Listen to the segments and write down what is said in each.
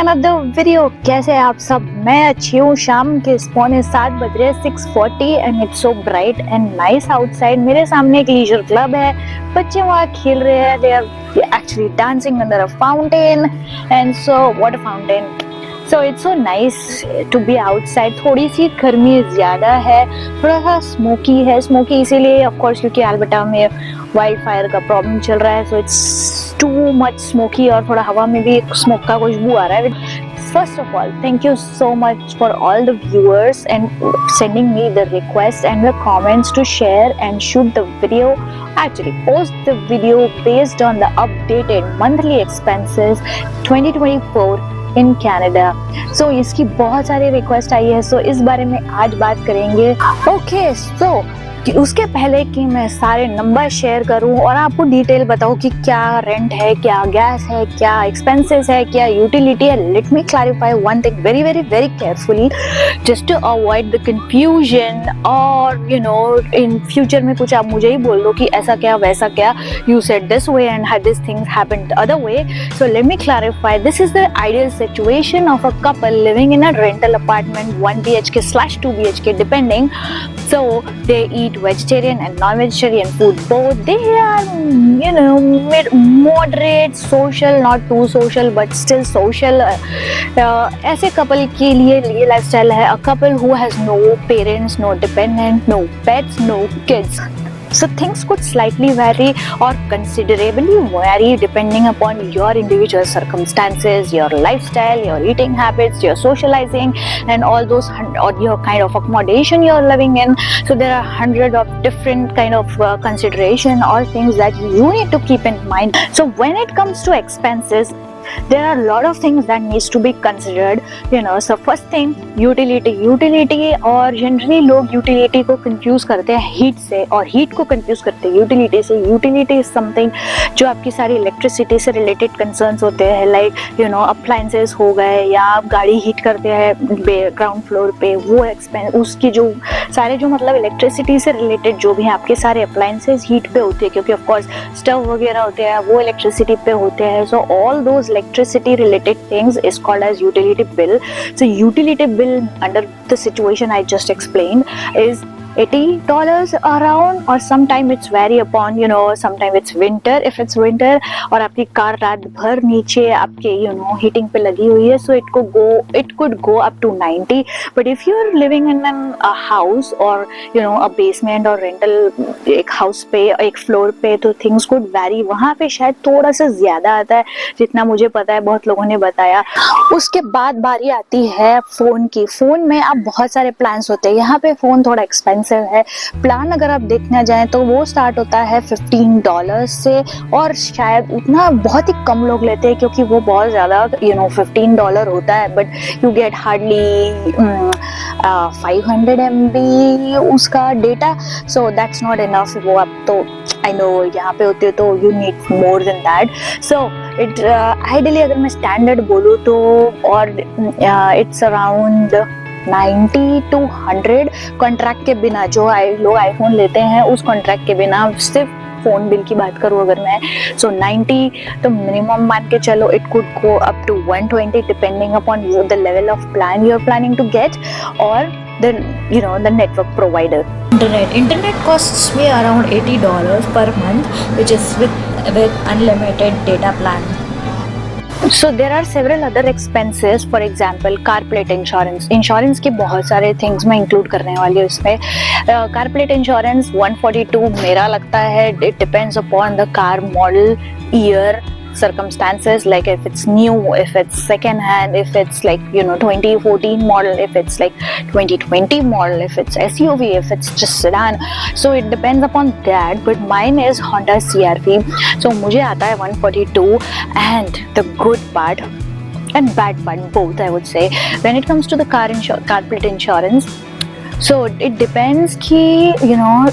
Another video. कैसे हैं आप सब? मैं अच्छी हूँ। शाम के 6:45 बज रहे हैं, 6:40 and it's so bright and nice outside. मेरे सामने एक लीजर क्लब है, बच्चे वहाँ खेल रहे हैं। They are actually dancing under a fountain and so what a fountain. So it's so nice to be outside. थोड़ी सी गर्मी ज्यादा है, थोड़ा सा स्मोकी है। स्मोकी इसीलिए ऑफ कोर्स क्योंकि अल्बर्टा में वाइल्ड फायर का प्रॉब्लम चल रहा है, so it's too much smoky और थोड़ा हवा में भी स्मोक का खुशबू आ रहा है। First of all, thank you so much for all the viewers and sending me the requests and the comments to share and shoot the video. Actually, post the video based on the updated monthly expenses 2024 in Canada. So इसकी बहुत सारी request आई है, so इस बारे में आज बात करेंगे। Okay, so उसके पहले कि मैं सारे नंबर शेयर करूं और आपको डिटेल बताऊं कि क्या रेंट है, क्या गैस है, क्या एक्सपेंसेस है, क्या यूटिलिटी है, let me clarify one thing very very very carefully just to avoid the confusion. और यू नो इन फ्यूचर में कुछ आप मुझे ही बोल दो कि ऐसा क्या वैसा क्या, you said this way and this things happened other way. So let me clarify, this is the ideal situation of a couple living in a rental apartment 1 BHK/2 BHK depending. So they eat vegetarian and non-vegetarian food both. They are, you know, moderate, social, not too social, but still social. ऐसे couple के लिए ये lifestyle है. A couple who has no parents, no dependent, no pets, no kids. So things could slightly vary or considerably vary depending upon your individual circumstances, your lifestyle, your eating habits, your socializing, and all those, or your kind of accommodation you're living in. So there are 100 of different kind of consideration or things that you need to keep in mind. So when it comes to expenses, there are a lot of things that needs to be considered, you know. So first thing, utility और generally लोग utility को confuse करते हैं heat से और heat को confuse करते हैं utility से। utility is something जो आपकी सारी electricity से related concerns होते हैं, like you know appliances हो गए, या आप गाड़ी heat करते हैं ground floor पे, वो expense उसकी जो सारे जो मतलब electricity से related जो भी हैं आपके सारे appliances heat पे होते हैं, क्योंकि of course stove वगैरह होते हैं वो electricity पे होते हैं। So all those electricity related things is called as utility bill. So utility bill under the situation I just explained is $80 around, or sometime it's vary upon, you know, sometime it's winter. If it's winter और आपकी car रात भर नीचे आपके you know heating पे लगी हुई है, so it could go up to 90. But if you're living in a house or you know a basement or rental एक house पे एक floor पे, तो things could vary. वहाँ पे शायद थोड़ा सा ज्यादा आता है जितना मुझे पता है, बहुत लोगों ने बताया। उसके बाद बारी आती है फोन की। फोन में आप बहुत सारे प्लान्स होते हैं, यहाँ पे फोन थोड़ा एक्सपेंसिव है। प्लान अगर आप देखना जाएं तो वो स्टार्ट होता है $15 से, और शायद उतना बहुत ही कम लोग लेते हैं क्योंकि वो बहुत ज्यादा you know $15 होता है, but you get hardly 500 MB उसका data, so that's not enough. वो आप तो आई नो यहाँ पे होते हो तो you need more than that. So it ideally अगर मैं स्टैंडर्ड बोलूँ तो, और इट्स अराउंड 90 to 100 कॉन्ट्रैक्ट के बिना। जो लोग आईफोन लेते हैं उस कॉन्ट्रैक्ट के बिना, सिर्फ फोन बिल की बात करूँ अगर मैं, सो 90 तो मिनिमम मान के चलो। It could go up to 120 depending upon the level of plan you are planning to get, और the you know the network provider. Internet costs me around $80 per month, which is with unlimited data plan. So there are several other expenses, for example car plate insurance. Insurance के बहुत सारे things मैं include करने वाली हूँ इसमें। Car plate insurance 142 मेरा लगता है। It depends upon the car model, year, circumstances, like if it's new, if it's second hand, if it's like you know 2014 model, if it's like 2020 model, if it's SUV, if it's just sedan, so it depends upon that. But mine is Honda CR-V, so मुझे आता है 142, and the good part and bad part both I would say when it comes to the car plate insurance, So it depends कि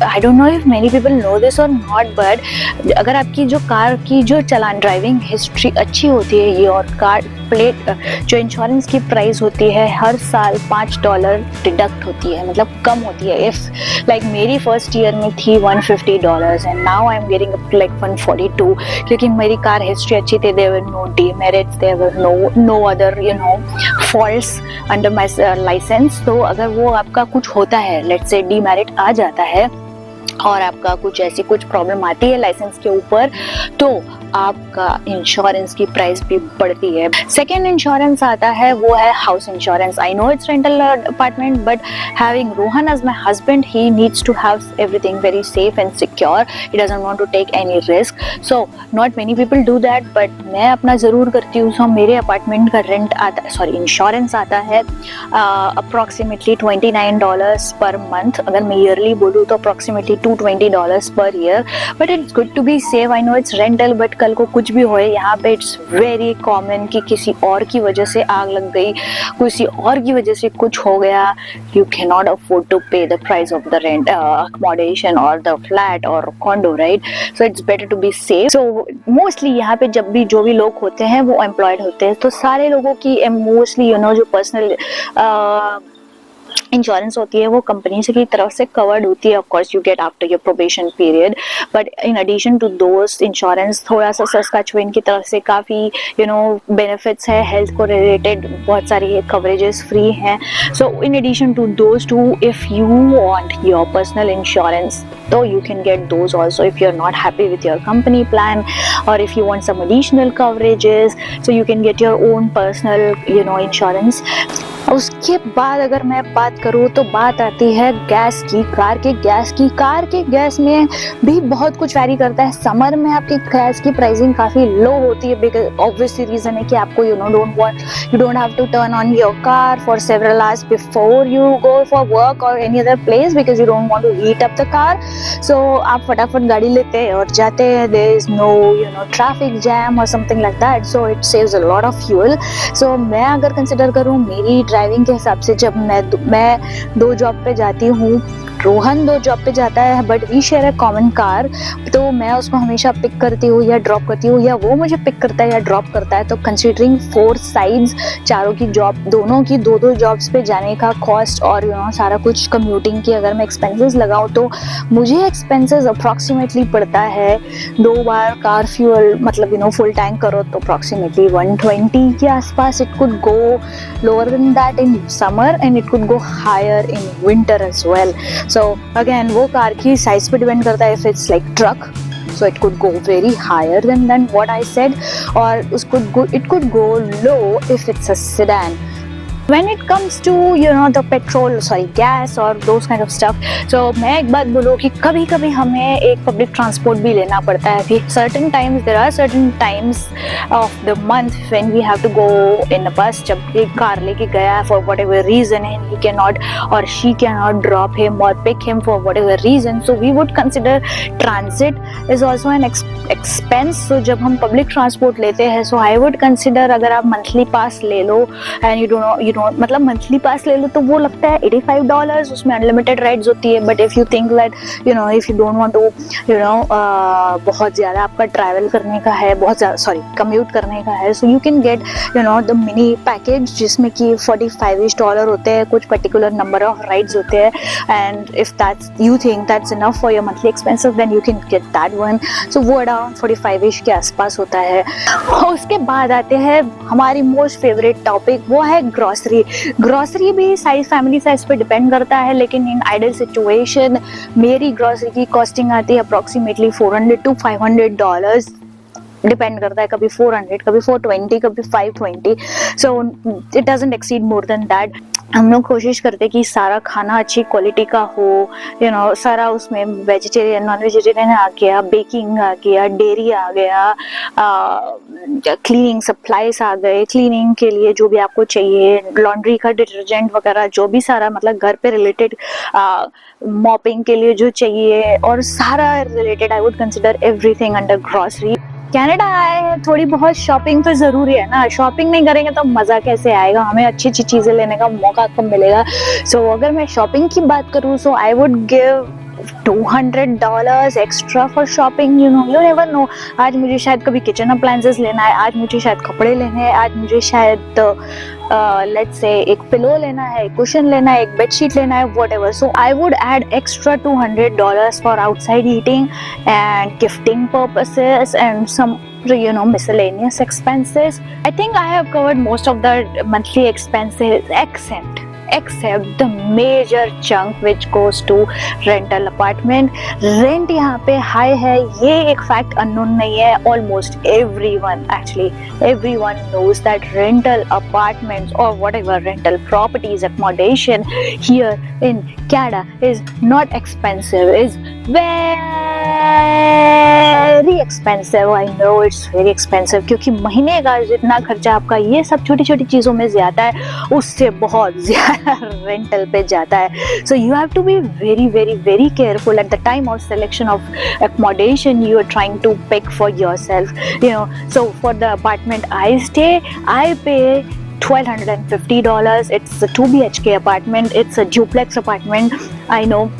I don't know if many people know this or not, but अगर आपकी जो car की जो चलान driving history अच्छी होती है, your car plate जो इंश्योरेंस की प्राइस होती है हर साल $5 डिडक्ट होती है, मतलब कम होती है. इफ लाइक मेरी फर्स्ट ईयर में थी $150 and now I am getting up to like 142, क्योंकि मेरी कार हिस्ट्री अच्छी थी. There were no demerits, there were no other faults under my licence. तो अगर वो आपका कुछ होता है, लेट्स से डीमेरिट आ जाता है और आपका कुछ प्रॉब्लम आती है लाइसेंस के ऊपर, तो आपका इंश्योरेंस की प्राइस भी बढ़ती है. सेकेंड इंश्योरेंस आता है वो है house insurance. I know it's rental apartment, but having Rohan as my husband, he needs to have everything very safe and secure. He doesn't want to take any risk. So not many people do that, but मैं अपना ज़रूर करती हूँ. सो मेरे apartment का insurance आता है approximately $29 per month. अगर मैं ईयरली बोलूँ तो approximately $220 per year. But it's good to be safe. I know it's rental, but कल को कुछ भी होए, यहाँ पे इट्स वेरी कॉमन कि किसी और की वजह से आग लग गई, किसी और की वजह से कुछ हो गया. You can not afford to pay the price of the rent accommodation और द फ्लैट और condo, right? So it's better to be safe. So mostly यहाँ पे जब भी जो भी लोग होते हैं वो एम्प्लॉयड होते हैं, तो सारे लोगों की मोस्टली जो पर्सनल इंश्योरेंस होती है वो कंपनी से की तरफ से कवर्ड होती है. Of course you get after your probation period, but in addition to दोस्त इंश्योरेंस थोड़ा सा सस्काचुएन की तरफ से काफ़ी बेनिफिट्स है. हेल्थ को रिलेटेड बहुत सारी कवरेजेस फ्री हैं. So in addition to those two, if you want your personal insurance, so you can get those also if you're not happy with your company plan, or if you want some additional coverages, so you can get your own personal insurance. उसके बाद अगर मैं बात करूँ तो बात आती है गैस की. कार के गैस में भी बहुत कुछ वैरी करता है. समर में आपकी गैस की प्राइसिंग काफ़ी लो होती है, बिकॉज ऑब्वियसली रीज़न है कि आपको you don't have to turn on your car for several hours before you go for work और any other place, because you don't want to heat up the car. So आप फटाफट गाड़ी लेते हैं और जाते हैं. There is no traffic jam और something like that, so it saves a lot of fuel. So मैं अगर कंसिडर करूँ मेरी ड्राइविंग के हिसाब से, जब मैं 2 जॉब पे जाती हूँ, रोहन 2 जॉब पे जाता है, but we share a common car, तो मैं उसको हमेशा पिक करती हूँ या ड्रॉप करती हूँ, या वो मुझे पिक करता है या ड्रॉप करता है. तो कंसीडरिंग 4 साइड्स, चारों की जॉब, दोनों की 2-2 जॉब्स पे जाने का कॉस्ट और सारा कुछ कम्यूटिंग की अगर मैं एक्सपेंसेस लगाऊँ तो मुझे एक्सपेंसेस अप्रॉक्सीमेटली पड़ता है 2 बार कार फ्यूल, मतलब फुल टैंक करो तो अप्रॉक्सीमेटली 120 के आसपास. It could go lower than that in summer and it could go higher in winter as well. So again वो कार की साइज पे डिपेंड करता है. if it's like truck, so it could go very higher than what I said, or it could go low if it's a sedan. When it comes to gas or those kind of stuff, so मैं एक बात बोलूँ कि कभी हमें एक public transport भी लेना पड़ता है. फिर there are certain times of the month when we have to go in a bus. जब एक कार लेके गया for whatever reason and he cannot or she cannot drop him or pick him for whatever reason, so we would consider transit is also an expense. So जब हम public transport लेते हैं, so I would consider अगर आप monthly pass ले लो and you मतलब monthly pass ले लो तो वो लगता है $85, उसमें अनलिमिटेड राइड्स होती है. But if you think that if you don't want to बहुत ज़्यादा आपका ट्रैवल करने का है, बहुत ज़्यादा कम्यूट करने का है, so you can get the mini package जिसमें कि $45 होते हैं, कुछ पर्टिकुलर नंबर ऑफ राइड्स होते हैं. And if that's you think that's enough for your monthly expenses, then you can get that one. So वो अराउंड 45 के आसपास होता है. उसके बाद आते हैं हमारी मोस्ट फेवरेट टॉपिक, वो है ग्रॉसरी भी फैमिली साइज पे डिपेंड करता है, लेकिन इन आइडियल सिचुएशन मेरी ग्रॉसरी की कॉस्टिंग आती है अप्रॉक्सीमेटली $400 to $500. डिपेंड करता है, कभी 400, कभी 420, कभी 520. So it doesn't exceed more than that. हम लोग कोशिश करते हैं कि सारा खाना अच्छी क्वालिटी का हो, सारा उसमें वेजिटेरियन नॉन वेजिटेरियन आ गया, बेकिंग आ गया, डेयरी आ गया, क्लीनिंग सप्लाईज आ गए, क्लीनिंग के लिए जो भी आपको चाहिए, लॉन्ड्री का डिटर्जेंट वगैरह, जो भी सारा मतलब घर पे रिलेटेड मॉपिंग के लिए जो चाहिए, और सारा related. I would consider everything under grocery. Canada आए हैं, थोड़ी बहुत शॉपिंग तो जरूरी है ना, शॉपिंग नहीं करेंगे तो मजा कैसे आएगा, हमें अच्छी अच्छी चीजें लेने का मौका कब मिलेगा। सो अगर मैं शॉपिंग की बात करूँ, so I would give $200 extra for shopping. You know, you never know, आज मुझे शायद कभी किचन अप्लायंसेस लेना है, आज मुझे शायद कपड़े लेने हैं, आज मुझे शायद लेट्स से एक पिलो लेना है, एक कुशन लेना है, एक बेडशीट लेना है, whatever. So I would add extra $200 for outside eating and gifting purposes and some miscellaneous expenses. I think I have covered most of the monthly expenses except the major chunk which goes to rental apartment. Rent यहाँ पे high है, ये एक fact unknown नहीं है. Almost everyone knows that rental apartments or whatever rental properties, accommodation here in Canada is not expensive, is very expensive. I know it's very expensive क्योंकि महीने का जितना खर्चा आपका ये सब छोटी छोटी चीज़ों में ज़्यादा है, उससे बहुत ज़्यादा रेंटल पे जाता है. So you have to be very very very careful at the time of selection of accommodation you are trying to pick for yourself. You know, so for the apartment I stay, I pay $1,250. It's a 2 BHK apartment. It's a duplex apartment, I know,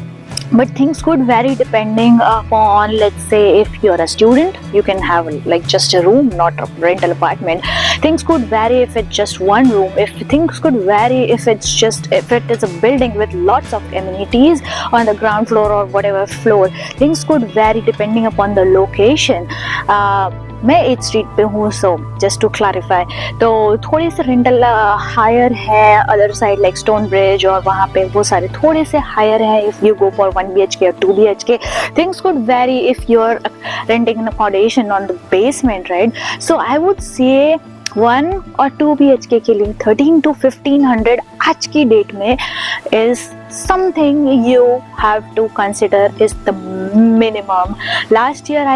but things could vary depending upon, let's say, if you're a student, you can have like just a room, not a rental apartment. Things could vary if it's just one room. Things could vary if it is a building with lots of amenities on the ground floor or whatever floor. Things could vary depending upon the location. मैं 8th street पे हूँ, so just to clarify, तो थोड़ी सी rental higher है, other side like stone bridge और वहाँ पे वो सारे थोड़े से हायर है. If you go for 1 BHK or 2 BHK, things could vary if you are renting an accommodation on the basement, right. So I would say 1 और 2 BHK के लिए 13 to 1500 आज की डेट में is something you have to consider is the minimum. Last year I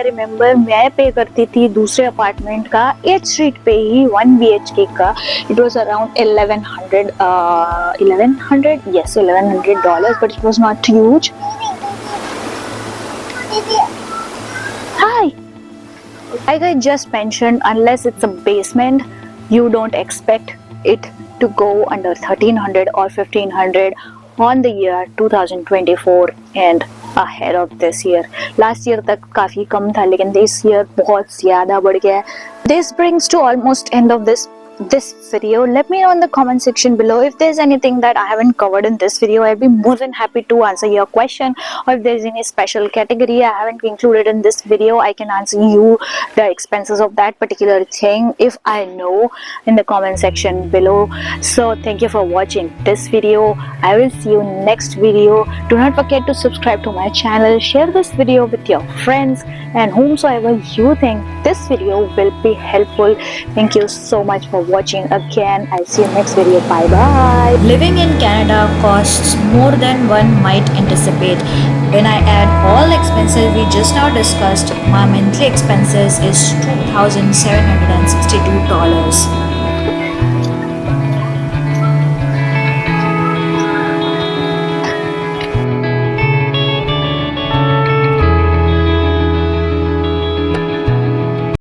remember मैं पे करती थी दूसरे अपार्टमेंट का 8th स्ट्रीट पे ही 1 BHK का. It was around $1,100, but it was not huge. Hi. Like I just mentioned, unless it's a basement, you don't expect it to go under 1,300 or 1,500 on the year 2024 and ahead of this year. Last year तक काफी कम था, लेकिन this year बहुत ज़्यादा बढ़ गया है. This brings to almost end of this video. Let me know in the comment section below if there's anything that I haven't covered in this video. I'd be more than happy to answer your question, or if there's any special category I haven't included in this video, I can answer you the expenses of that particular thing if I know in the comment section below. So thank you for watching this video. I will see you next video. Do not forget to subscribe to my channel, share this video with your friends and whomsoever you think this video will be helpful. Thank you so much for watching again. I'll see you next video. Bye bye. Living in Canada costs more than one might anticipate. When I add all expenses we just now discussed, my monthly expenses is $2,762.